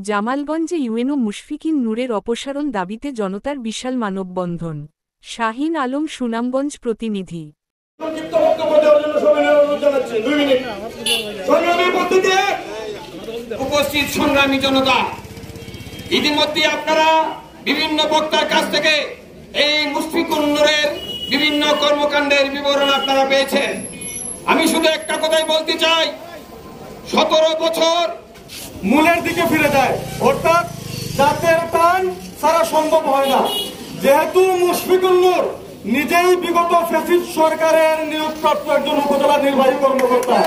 জামালগঞ্জে UNO Mushfiqin নূরের অপসারণ দাবিতে জনতার বিশাল মানববন্ধন। শাহিন আলম, সুনামগঞ্জ প্রতিনিধি। উপস্থিত সংগ্রামী জনতা, ইতিমধ্যে আপনারা বিভিন্ন বক্তার কাছ থেকে এই মুশফিকুন নূরের বিভিন্ন কর্মকাণ্ডের বিবরণ আপনারা পেয়েছেন। আমি শুধু একটা কথাই বলতে চাই, 17 বছর মূলের দিকে ফিরে যায়, অর্থাৎ জাতের টান ছাড়া সম্ভব হয় না। যেহেতু মুশফিকুন নূর নিজেই বিগত ফ্যাসিস্ট সরকারের নিয়োগপ্রাপ্ত একজন উপজেলা নির্বাহী কর্মকর্তা,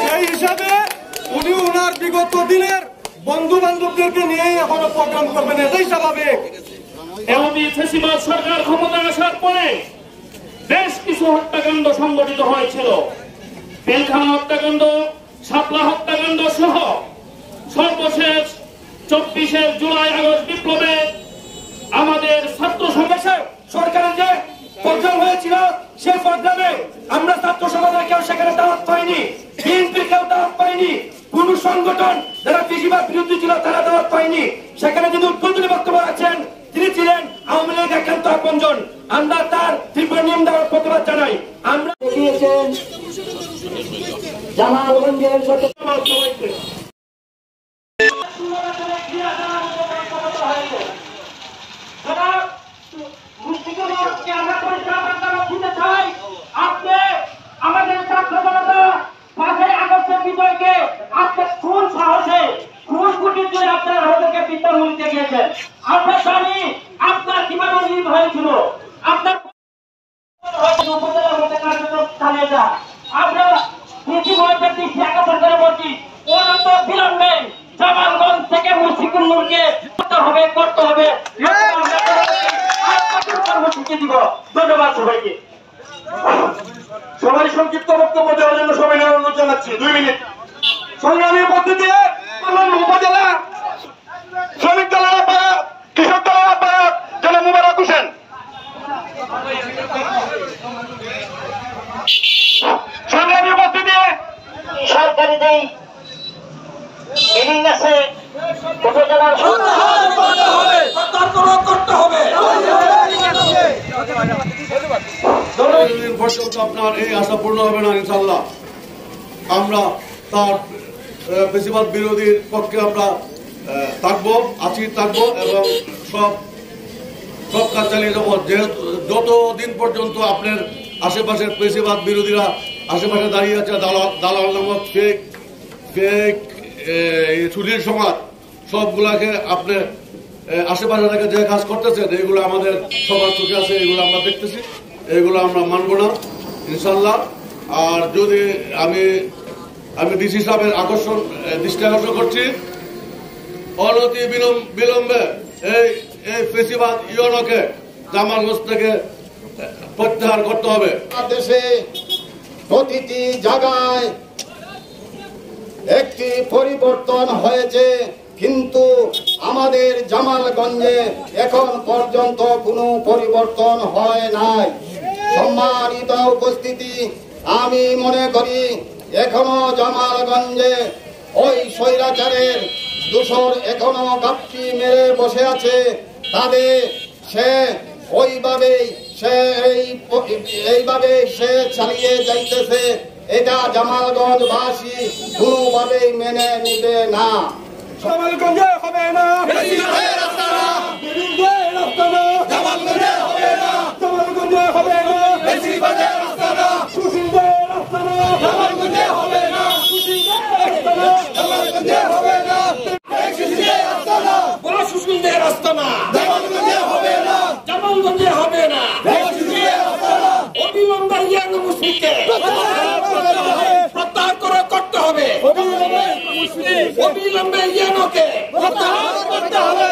সেই হিসাবে উনি ওনার বিগত দিনের বন্ধু বান্ধবদেরকে নিয়েই এখনো প্রোগ্রাম করবেন, এটাই স্বাভাবিক। ফ্যাসিবাদ সরকার ক্ষমতা আসার পরে বেশ কিছু হত্যাকাণ্ড সংগঠিত হয়েছিল। পেলখানা হত্যাকাণ্ড, শাপলা হত্যাকাণ্ড সহ সর্বশেষ 24 জুলাই আগস্ট বিপ্লবে আমাদের ছাত্র সমাবেশের সরকারের যে প্রোগ্রাম হয়েছিল, সেই প্রোগ্রামে আমরা ছাত্র সমাজের কেউ সেখানে দাওয়াত পাইনি, বিএনপির কেউ দাওয়াত পাইনি, কোন সংগঠন যারা ফ্যাসিবাদ বিরোধী ছিল তারা দাওয়াত পাইনি। সেখানে যিনি উদ্বোধনী বক্তব্য রাখছেন তিনি ছিলেন আওয়ামী লীগ একান্ত আপনজন। আমরা তার তীব্র নিন্দা ও প্রতিবাদ জানাই। আমরা জামালগঞ্জের আমাদের ছাত্র জনতা 5 আগস্টের বিজয়কে আপনার কোন সাহসে কোন কুটির দিয়ে আপনার আমাদেরকে বিদ্যামূল দেখিয়েছেন। আমরা জানি আপনার কিভাবে নির্ভ হয়েছিল, আপনার উপজেলার মধ্যে কার্যক্রম চালিয়ে যা। আমরা নীতিময়দের দৃষ্টি আকর্ষণ করে বলছি, অনন্ত বিলম্বে জামালগঞ্জ থেকে মুশফিকুন নূরকে করতে হবে। ধন্যবাদ সবাইকে। সবাই সংক্ষিপ্ত বক্তব্য দেওয়ার জন্য সবাই অনুরোধ জানাচ্ছি। 2 মিনিট। সংগ্রামী পদ্ধতিতে উপজেলা শ্রমিক দলের আহ্বায়ক, কৃষক দলের আহ্বায়ক জনাব মুবারক হোসেন। সংগ্রামী পদ্ধতিতে সরকারি যেই বিল্ডিং আছে উপজেলার আপনার এই আশা পূর্ণ হবে না ইনশাল্লাহ। আমরা তার ফ্যাসিবাদ বিরোধীর পক্ষে আমরা থাকবো এবং সব কাজ চালিয়ে যাবো। যেহেতু যতদিন পর্যন্ত আপনার আশেপাশের ফ্যাসিবাদ বিরোধীরা আশেপাশে দাঁড়িয়ে আছে, দালাল নামক ফেক চুরির সমাজ, সবগুলাকে আপনার আশেপাশে থেকে যে কাজ করতেছেন এগুলো আমাদের সবার চোখে আছে, এগুলো আমরা দেখতেছি, এগুলো আমরা মানবো না ইনশাল্লাহ। আর যদি আমি ডিসি সাহেবের দৃষ্টি আকর্ষণ করছি, অনতি বিলম্বে এই ফ্যাসিবাদ ইউএনওকে জামালগঞ্জ থেকে প্রত্যাহার করতে হবে। দেশে প্রতিটি জায়গায় একটি পরিবর্তন হয়েছে, কিন্তু আমাদের জামালগঞ্জে এখন পর্যন্ত কোনো পরিবর্তন হয় নাই। সম্মানিত উপস্থিতি, আমি মনে করি এখনো জামালগঞ্জে ওই স্বৈরাচারের দূষর এখনো গাপটি মেরে বসে আছে। তাদের সে এইভাবে সে চালিয়ে যাইতেছে, এটা জামালগঞ্জবাসী কোনোভাবেই মেনে নিবে না। জামালগঞ্জে হবে না, জামালগঞ্জে হবে না, জামালগঞ্জে হবে না, সুশীলদের রাস্তা না, জামালগঞ্জে হবে না, জামালগঞ্জে হবে না, কোন সুশীলদের রাস্তা না, জামালগঞ্জে হবে না, জামালগঞ্জে হবে না। অবিলম্বে ইউএনও মুশফিককে প্রত্যাহার করতে হবে। অবিলম্বে ইউএনওকে প্রত্যাহার করতে হবে।